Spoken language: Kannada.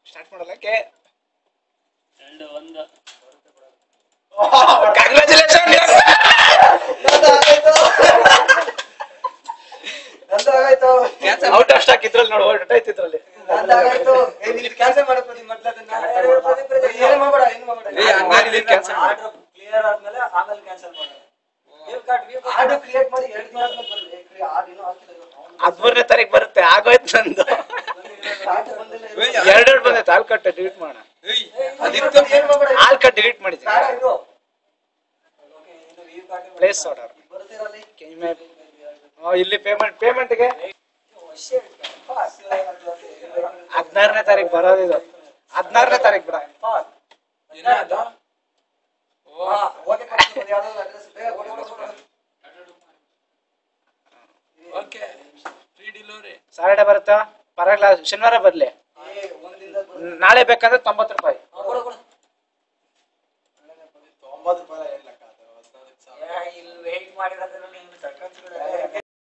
ಸ್ಟಾರ್ಟ್ ಮಾಡಲಕ್ಕೆ ಔಟ್ ಆಫ್ ಸ್ಟಾಕ್ ಇದ್ರಲ್ಲಿ ನೋಡು ಔಟ್ ಆಯ್ತು ಇದ್ರಲ್ಲಿ ಕ್ಯಾನ್ಸಲ್ ಮಾಡಕ್ ಕ್ಲಿಯರ್ ಆದ್ಮೇಲೆ ಆಮೇಲೆ ಕ್ಯಾನ್ಸಲ್ ಮಾಡೋದು ಆರ್ಡರ್ ಕ್ರಿಯೇಟ್ ಮಾಡಿ 2 ದಿನ ಆದ್ಮೇಲೆ ಹದಿಮೂರನೇ ತಾರೀಕು ಬರುತ್ತೆ ಆಗೋಯ್ತು ನಂದು ಎರಡು ಬಂದೈತೆ ಹಾಲ್ ಕಟ್ ಡಿಲೀಟ್ ಮಾಡೋಣ ಹಾಲ್ ಕಟ್ ಡಿಲೀಟ್ ಮಾಡಿದ್ದೀನಿ ಪ್ಲೇಸ್ ಆರ್ಡರ್ ಇಲ್ಲಿ ಪೇಮೆಂಟ್ಗೆ 16ನೇ ತಾರೀಕು ಬರೋದಿದು 16ನೇ ತಾರೀಕು ಬಿಡ ಸಾಟರ್ಡೆ ಬರುತ್ತಾ ಪರವಾಗಿಲ್ಲ ಶನಿವಾರ ಬರ್ಲಿ ನಾಳೆ ಬೇಕಂದ್ರೆ 90 ರೂಪಾಯಿ